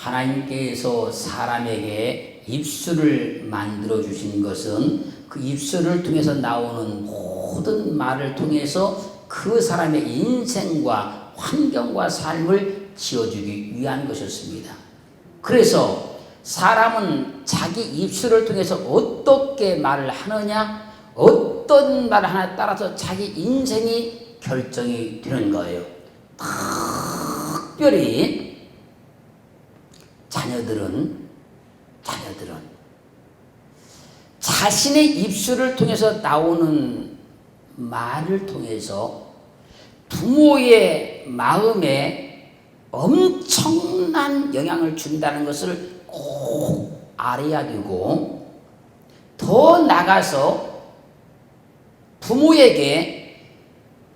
하나님께서 사람에게 입술을 만들어 주신 것은 그 입술을 통해서 나오는 모든 말을 통해서 그 사람의 인생과 환경과 삶을 지어주기 위한 것이었습니다. 그래서 사람은 자기 입술을 통해서 어떻게 말을 하느냐, 어떤 말을 하느냐에 따라서 자기 인생이 결정이 되는 거예요. 특별히 자녀들은 자신의 입술을 통해서 나오는 말을 통해서 부모의 마음에 엄청난 영향을 준다는 것을 꼭 알아야 되고, 더 나가서 부모에게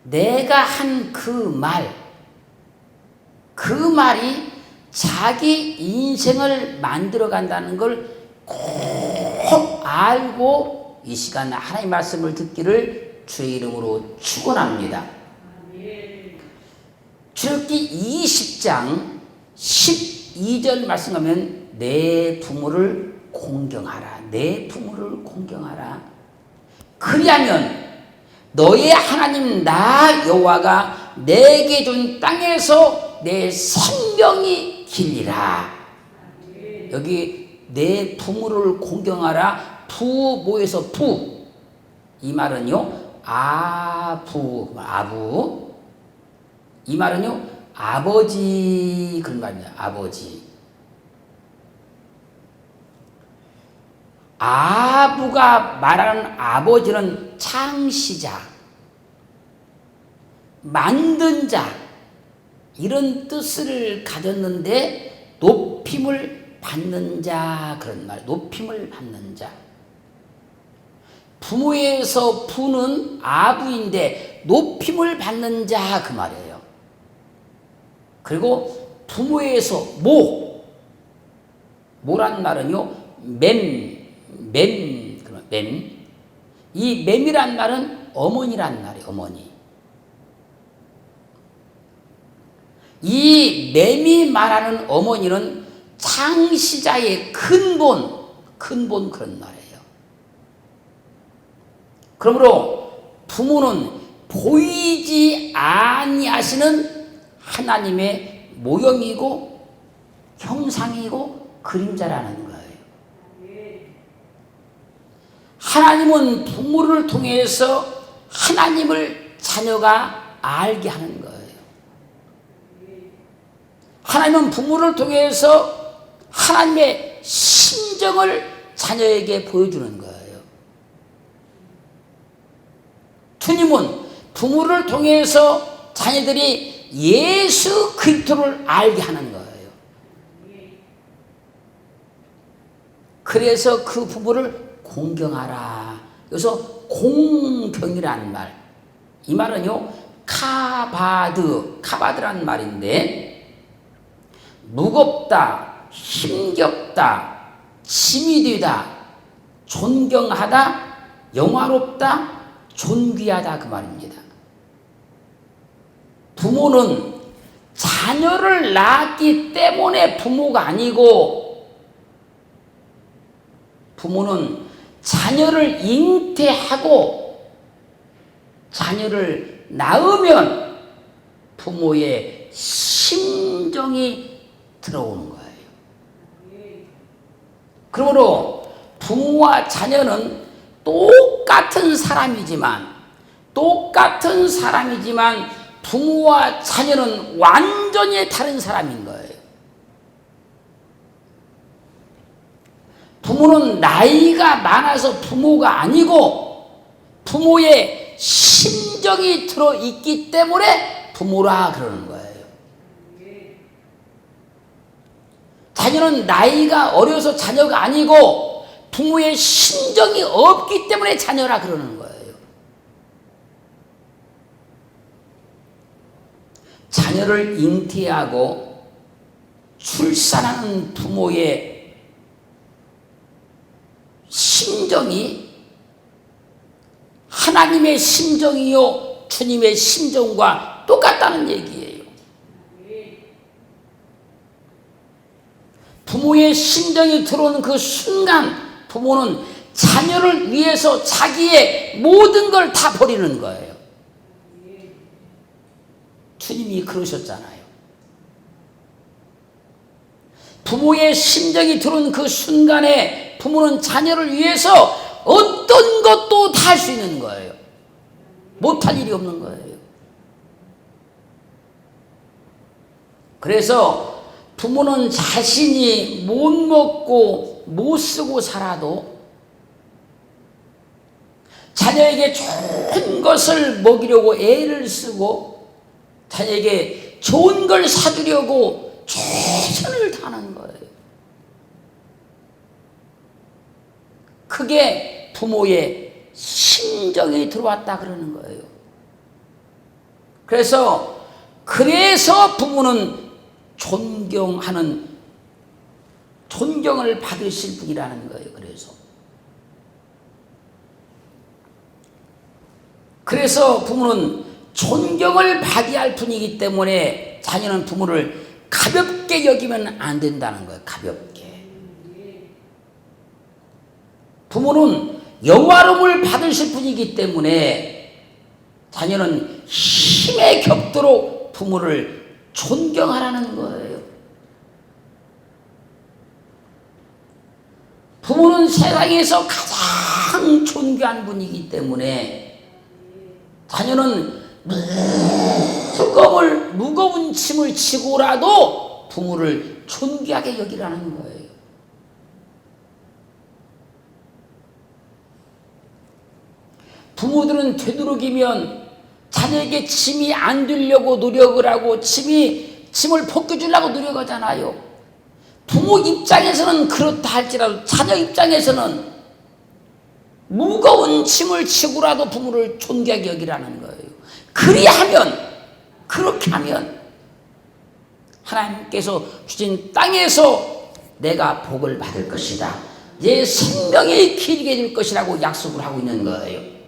내가 한 그 말이 자기 인생을 만들어 간다는 걸 꼭 알고 이 시간 하나님의 말씀을 듣기를 주의 이름으로 축원합니다. 출애굽기 20장 12절 말씀하면 내 부모를 공경하라. 내 부모를 공경하라. 그리하면 너의 하나님 나 여호와가 내게 준 땅에서 내 생명이 길리라. 여기 내 부모를 공경하라. 부모에서 부. 이 말은요, 아부. 이 말은요, 아버지. 그런 말입니다. 아버지. 아부가 말하는 아버지는 창시자, 만든 자, 이런 뜻을 가졌는데 높임을 받는 자, 그런 말. 높임을 받는 자. 부모에서 부는 아부인데 높임을 받는 자, 그 말이에요. 그리고 부모에서 모란 말은요, 이 맴이란 말은 어머니란 말이에요. 어머니. 이 맴이 말하는 어머니는 창시자의 근본 그런 말이에요. 그러므로 부모는 보이지 아니하시는 하나님의 모형이고 형상이고 그림자라는 거예요. 하나님은 부모를 통해서 하나님을 자녀가 알게 하는 거예요. 하나님은 부모를 통해서 하나님의 심정을 자녀에게 보여주는 거예요. 주님은 부모를 통해서 자녀들이 예수 그리스도를 알게 하는 거예요. 그래서 그 부모를 공경하라. 여기서 공경이라는 말, 이 말은요, 카바드란 말인데, 무겁다, 힘겹다, 짐이 되다, 존경하다, 영화롭다, 존귀하다, 그 말입니다. 부모는 자녀를 낳았기 때문에 부모가 아니고, 부모는 자녀를 잉태하고 자녀를 낳으면 부모의 심정이 들어오는 거예요. 그러므로 부모와 자녀는 똑같은 사람이지만 부모와 자녀는 완전히 다른 사람인 거예요. 부모는 나이가 많아서 부모가 아니고 부모의 심정이 들어있기 때문에 부모라 그러는 거예요. 자녀는 나이가 어려서 자녀가 아니고 부모의 심정이 없기 때문에 자녀라 그러는 거예요. 자녀를 잉태하고 출산하는 부모의 심정이 하나님의 심정이요 주님의 심정과 똑같다는 얘기예요. 부모의 심정이 들어오는 그 순간 부모는 자녀를 위해서 자기의 모든 걸 다 버리는 거예요. 주님이 그러셨잖아요. 부모의 심정이 들어오는 그 순간에 부모는 자녀를 위해서 어떤 것도 다 할 수 있는 거예요. 못할 일이 없는 거예요. 그래서 부모는 자신이 못 먹고 못 쓰고 살아도 자녀에게 좋은 것을 먹이려고 애를 쓰고 자녀에게 좋은 걸 사주려고 최선을 다하는 거예요. 그게 부모의 심정이 들어왔다 그러는 거예요. 그래서 부모는 존경을 받으실 분이라는 거예요. 그래서 부모는 존경을 받아야 할 분이기 때문에 자녀는 부모를 가볍게 여기면 안 된다는 거예요. 가볍게. 부모는 영화로움을 받으실 분이기 때문에 자녀는 힘에 겹도록 부모를 존경하라는 거예요. 부모는 세상에서 가장 존귀한 분이기 때문에 자녀는 무거운 짐을 지고라도 부모를 존귀하게 여기라는 거예요. 부모들은 되도록이면 자녀에게 짐이 안 들려고 노력을 하고 짐을 벗겨주려고 노력하잖아요. 부모 입장에서는 그렇다 할지라도 자녀 입장에서는 무거운 짐을 지고라도 부모를 존귀하게 여기라는 거예요. 그렇게 하면 하나님께서 주신 땅에서 내가 복을 받을 것이다. 내 생명이 길게 될 것이라고 약속을 하고 있는 거예요.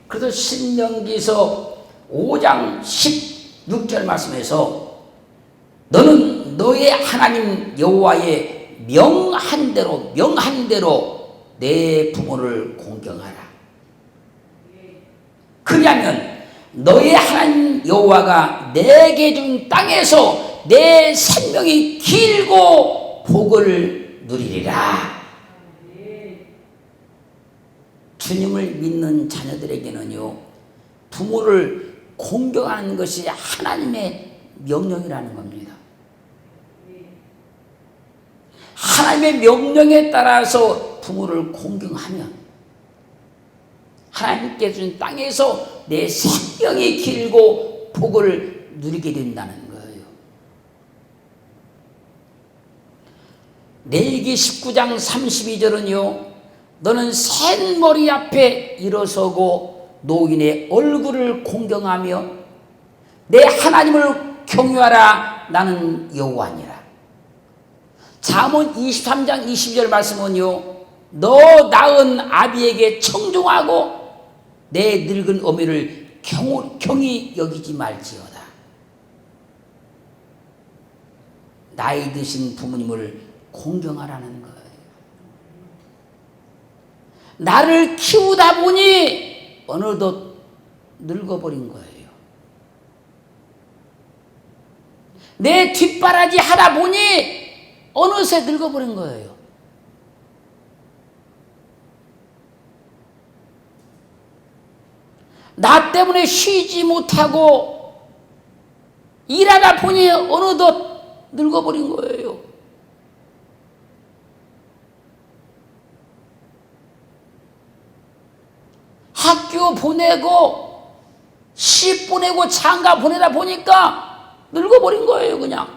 그래서 신명기서 5장 16절 말씀에서 너는 너의 하나님 여호와의 명한 대로 내 부모를 공경하라. 그리하면 너의 하나님 여호와가 내게 준 땅에서 내 생명이 길고 복을 누리리라. 주님을 믿는 자녀들에게는요, 부모를 공경하는 것이 하나님의 명령이라는 겁니다. 하나님의 명령에 따라서 부모를 공경하면 하나님께 준 땅에서 내 생명이 길고 복을 누리게 된다는 거예요. 레위기 19장 32절은요, 너는 센 머리 앞에 일어서고 노인의 얼굴을 공경하며 내 하나님을 경유하라. 나는 여호와니라. 잠언 23장 22절 말씀은요, 너 낳은 아비에게 청종하고 내 늙은 어미를 경히 여기지 말지어다. 나이 드신 부모님을 공경하라는 거예요. 나를 키우다 보니 어느덧 늙어버린 거예요. 내 뒷바라지 하다 보니 어느새 늙어버린 거예요. 나 때문에 쉬지 못하고 일하다 보니 어느덧 늙어버린 거예요. 학교 보내고 시 보내고 장가 보내다 보니까 늙어버린 거예요. 그냥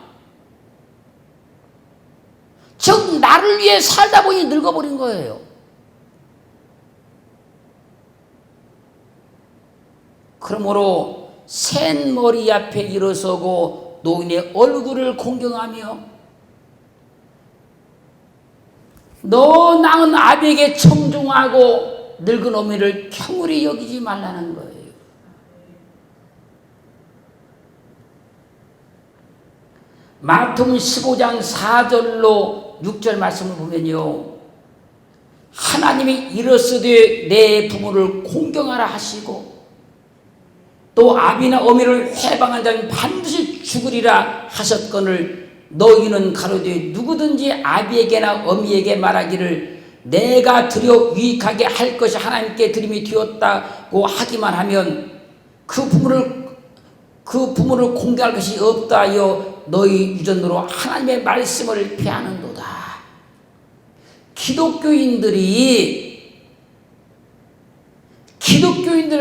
즉 나를 위해 살다 보니 늙어버린 거예요. 그러므로 센 머리 앞에 일어서고 노인의 얼굴을 공경하며 너 낳은 아비에게 청종하고 늙은 어미를 경홀히 여기지 말라는 거예요. 마태복음 15장 4절로 6절 말씀을 보면요, 하나님이 이르시되 내 부모를 공경하라 하시고 또 아비나 어미를 회방한 자는 반드시 죽으리라 하셨거늘 너희는 가로되 누구든지 아비에게나 어미에게 말하기를 내가 드려 유익하게 할 것이 하나님께 드림이 되었다고 하기만 하면 그 부모를 공경할 것이 없다 하여 너희 유전으로 하나님의 말씀을 피하는도다. 기독교인들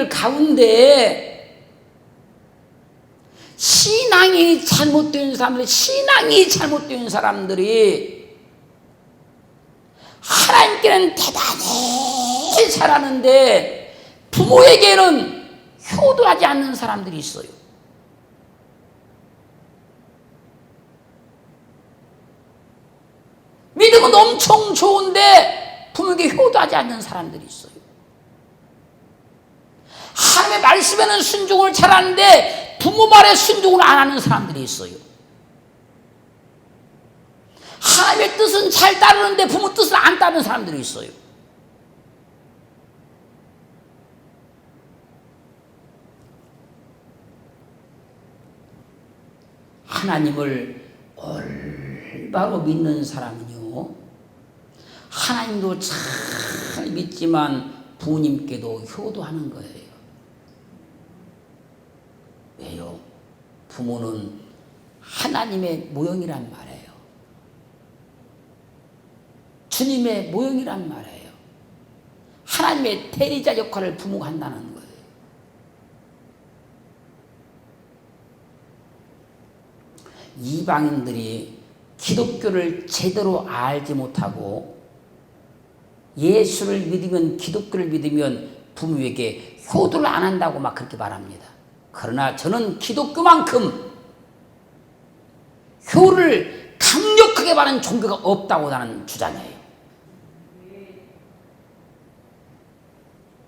가운데 신앙이 잘못된 사람들이 하나님께는 대단히 잘하는데 부모에게는 효도하지 않는 사람들이 있어요. 믿음은 엄청 좋은데 부모에게 효도하지 않는 사람들이 있어요. 하나님의 말씀에는 순종을 잘하는데 부모 말에 순종을 안 하는 사람들이 있어요. 하나님의 뜻은 잘 따르는데 부모 뜻을 안 따르는 사람들이 있어요. 하나님을 올바로 믿는 사람은요, 하나님도 잘 믿지만 부모님께도 효도하는 거예요. 왜요? 부모는 하나님의 모형이란 말이에요. 주님의 모형이란 말이에요. 하나님의 대리자 역할을 부모가 한다는 거예요. 이방인들이 기독교를 제대로 알지 못하고 예수를 믿으면, 기독교를 믿으면 부모에게 효도를 안 한다고 막 그렇게 말합니다. 그러나 저는 기독교만큼 효를 강력하게 말하는 종교가 없다고 나는 주장해요.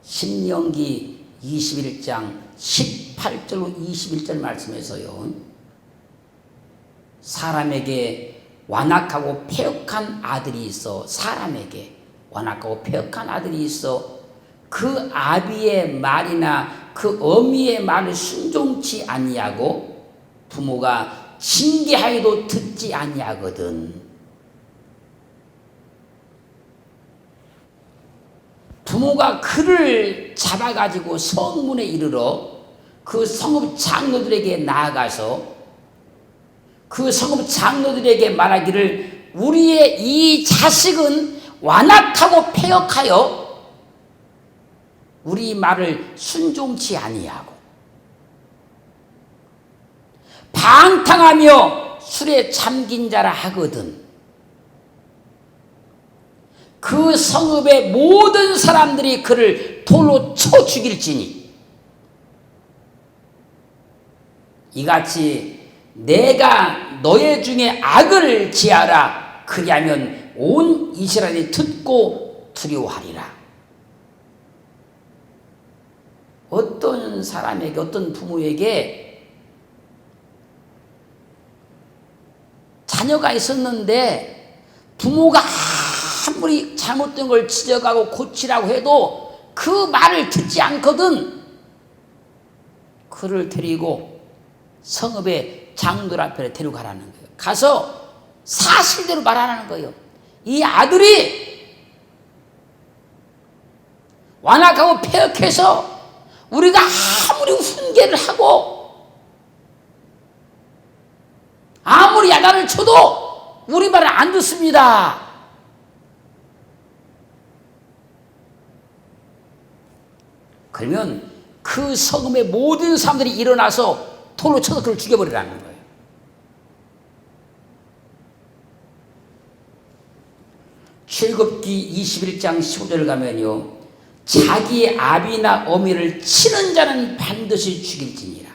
신명기 21장 18절로 21절 말씀에서요, 사람에게 완악하고 패역한 아들이 있어, 사람에게 완악하고 패역한 아들이 있어 그 아비의 말이나 그 어미의 말을 순종치 아니하고 부모가 징계하여도 듣지 아니하거든. 부모가 그를 잡아가지고 성문에 이르러 그 성읍 장로들에게 나아가서 그 성읍 장로들에게 말하기를 우리의 이 자식은 완악하고 패역하여 우리 말을 순종치 아니하고 방탕하며 술에 잠긴 자라 하거든. 그 성읍의 모든 사람들이 그를 돌로 쳐 죽일지니 이같이 내가 너희 중에 악을 지하라. 그리하면 온 이스라엘이 듣고 두려워하리라. 어떤 사람에게, 어떤 부모에게 자녀가 있었는데 부모가 아무리 잘못된 걸 지적하고 고치라고 해도 그 말을 듣지 않거든. 그를 데리고 성읍의 장로들 앞에 데리고 가라는 거예요. 가서 사실대로 말하라는 거예요. 이 아들이 완악하고 패역해서 우리가 아무리 훈계를 하고 아무리 야단을 쳐도 우리 말을 안 듣습니다. 그러면 그 성읍의 모든 사람들이 일어나서 돌로 쳐서 그를 죽여버리라는 거예요. 출애굽기 21장 15절 가면요, 자기 아비나 어미를 치는 자는 반드시 죽일지니라.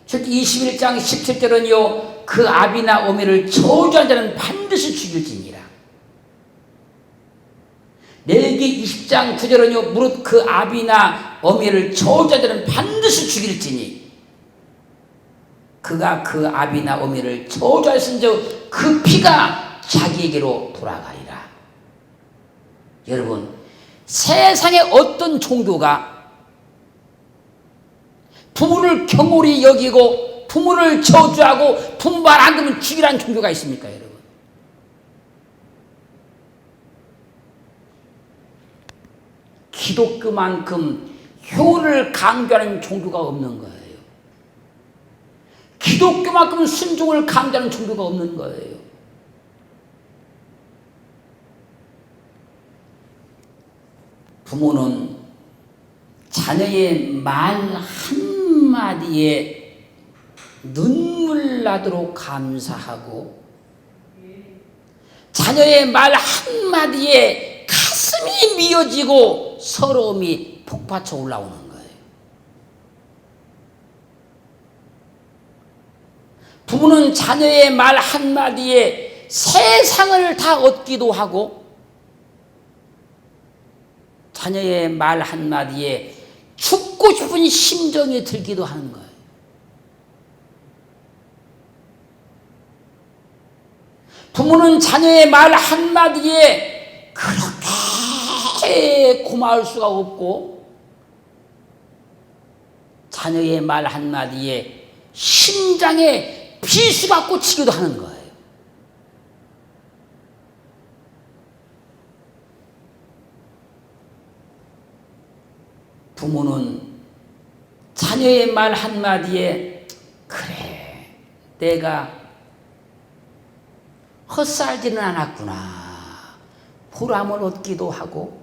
출애굽기 21장 17절은요, 그 아비나 어미를 저주한 자는 반드시 죽일지니라. 레위기 20장 9절은요, 무릇 그 아비나 어미를 저주한 자는 반드시 죽일지니 그가 그 아비나 어미를 저주하였은즉 그 피가 자기에게로 돌아가리라. 여러분, 세상에 어떤 종교가 부모를 경홀히 여기고 부모를 저주하고 부모 말 안 들으면 죽이라는 종교가 있습니까, 여러분? 기독교만큼 효를 강조하는 종교가 없는 거예요. 기독교만큼 순종을 강조하는 종교가 없는 거예요. 부모는 자녀의 말 한마디에 눈물 나도록 감사하고 자녀의 말 한마디에 가슴이 미어지고 서러움이 폭받쳐 올라오는 거예요. 부모는 자녀의 말 한마디에 세상을 다 얻기도 하고 자녀의 말 한마디에 죽고 싶은 심정이 들기도 하는 거예요. 부모는 자녀의 말 한마디에 그렇게 고마울 수가 없고 자녀의 말 한마디에 심장에 비수가 꽂히기도 하는 거예요. 부모는 자녀의 말 한마디에 그래, 내가 헛살지는 않았구나 보람을 얻기도 하고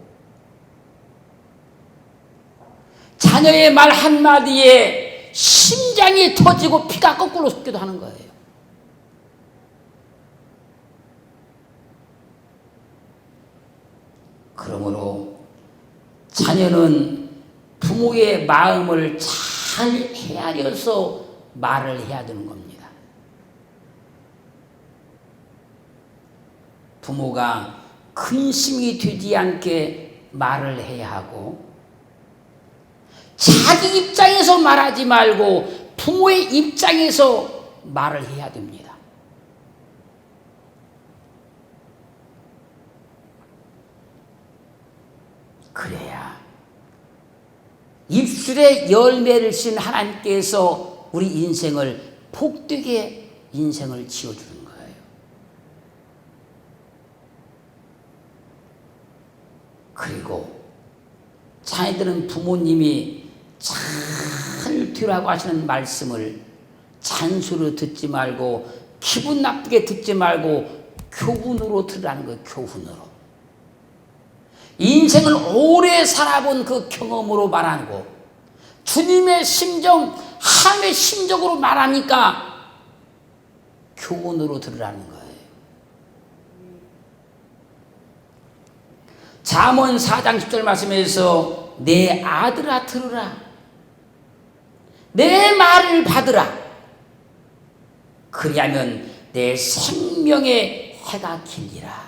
자녀의 말 한마디에 심장이 터지고 피가 거꾸로 솟기도 하는 거예요. 그러므로 자녀는 부모의 마음을 잘 헤아려서 말을 해야 되는 겁니다. 부모가 근심이 되지 않게 말을 해야 하고 자기 입장에서 말하지 말고 부모의 입장에서 말을 해야 됩니다. 그래야 입술에 열매를 신 하나님께서 우리 인생을 복되게 인생을 지어주는 거예요. 그리고 자녀들은 부모님이 잘 되라고 하시는 말씀을 잔소리로 듣지 말고 기분 나쁘게 듣지 말고 교훈으로 들으라는 거예요. 교훈으로. 인생을 오래 살아본 그 경험으로 말하고 주님의 심정, 하나님의 심정으로 말하니까 교훈으로 들으라는 거예요. 잠언 4장 10절 말씀에서 내 아들아 들으라, 내 말을 받으라, 그리하면 내 생명의 해가 길리라.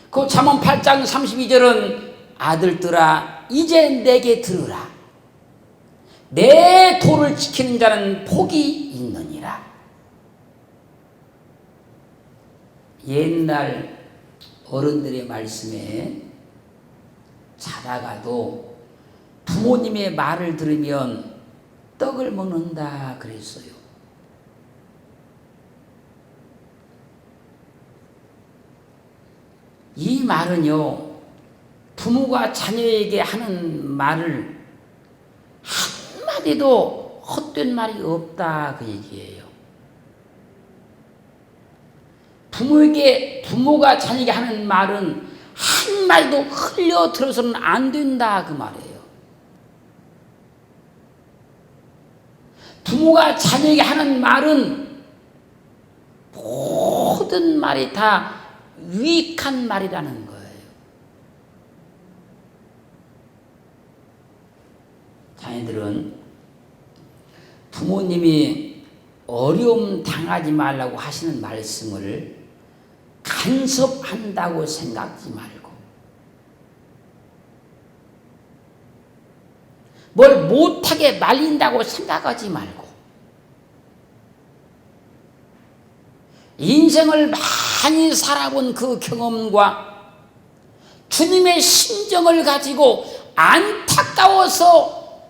그 잠언 8장 32절은 아들들아 이제 내게 들으라, 내 도를 지키는 자는 복이 있느니라. 옛날 어른들의 말씀에 자다가도 부모님의 말을 들으면 떡을 먹는다 그랬어요. 이 말은요, 부모가 자녀에게 하는 말을 한마디도 헛된 말이 없다 그 얘기예요. 부모가 자녀에게 하는 말은 한마디도 흘려 들어서는 안 된다 그 말이에요. 부모가 자녀에게 하는 말은 모든 말이 다 유익한 말이라는 거예요. 자녀들은 부모님이 어려움 당하지 말라고 하시는 말씀을 간섭한다고 생각하지 말고 뭘 못하게 말린다고 생각하지 말고 인생을 많이 살아본 그 경험과 주님의 심정을 가지고 안타까워서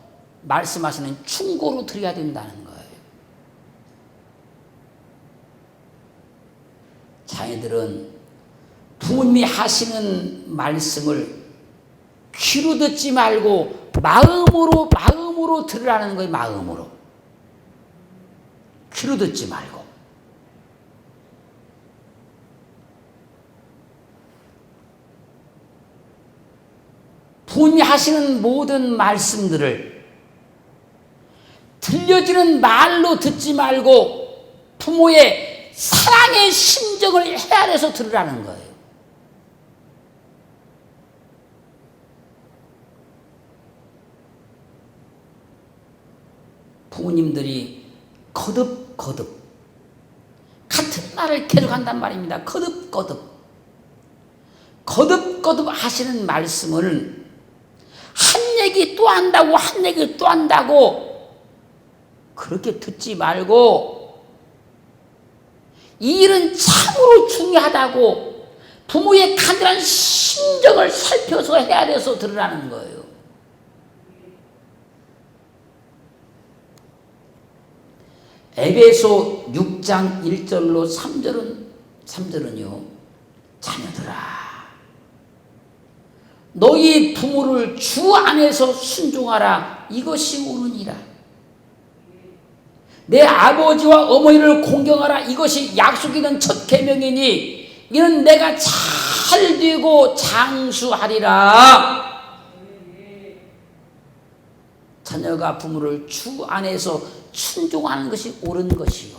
말씀하시는 충고로 드려야 된다는 거예요. 자녀들은 부모님이 하시는 말씀을 귀로 듣지 말고 마음으로 들으라는 거예요. 마음으로. 귀로 듣지 말고. 부모님이 하시는 모든 말씀들을 들려지는 말로 듣지 말고 부모의 사랑의 심정을 헤아려서 들으라는 거예요. 부모님들이 거듭 같은 말을 계속한단 말입니다. 거듭 하시는 말씀을 한 얘기 또 한다고 한 얘기 또 한다고 그렇게 듣지 말고 이 일은 참으로 중요하다고 부모의 간절한 심정을 살펴서 헤아려서 들으라는 거예요. 에베소 6장 1절로 3절은요. 자녀들아 너희 부모를 주 안에서 순종하라. 이것이 옳으니라. 내 아버지와 어머니를 공경하라. 이것이 약속 있는 첫 계명이니 이는 내가 잘 되고 장수하리라. 자녀가 부모를 주 안에서 순종하는 것이 옳은 것이요.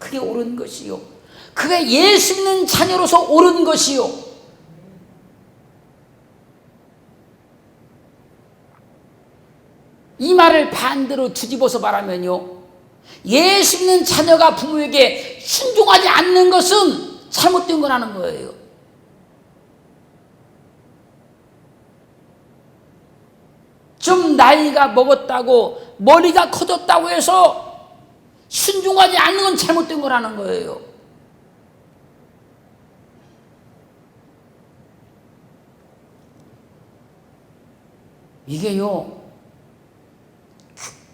그게 옳은 것이요. 그게 예수 믿는 자녀로서 옳은 것이요. 이 말을 반대로 뒤집어서 말하면요. 예수 믿는 자녀가 부모에게 순종하지 않는 것은 잘못된 거라는 거예요. 좀 나이가 먹었다고 머리가 커졌다고 해서 순종하지 않는 건 잘못된 거라는 거예요. 이게요.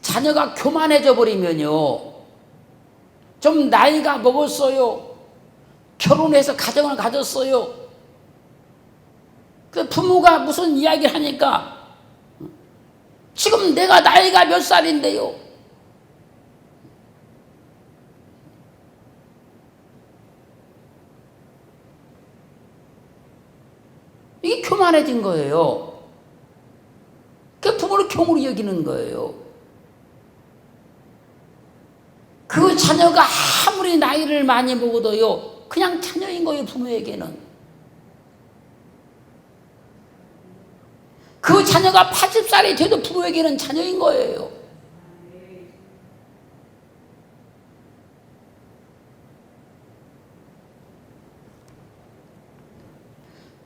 자녀가 교만해져 버리면요. 좀 나이가 먹었어요. 결혼해서 가정을 가졌어요. 그 부모가 무슨 이야기를 하니까 지금 내가 나이가 몇 살인데요. 이게 교만해진 거예요. 그 부모를 경으로 여기는 거예요. 그 자녀가 아무리 나이를 많이 먹어도요, 그냥 자녀인 거예요, 부모에게는. 그 자녀가 80살이 돼도 부모에게는 자녀인 거예요.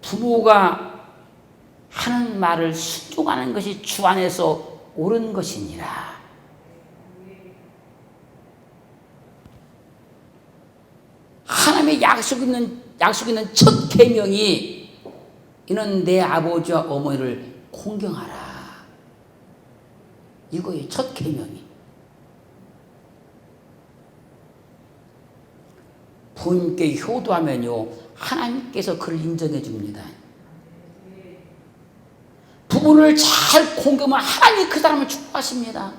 부모가 하는 말을 순종하는 것이 주 안에서 옳은 것이니라. 하나님의 약속 있는 첫 계명이 이는 내 아버지와 어머니를 공경하라. 이거예요. 첫 계명이. 부모님께 효도하면요, 하나님께서 그를 인정해 줍니다. 부모를 잘 공경하면 하나님이 그 사람을 축복하십니다.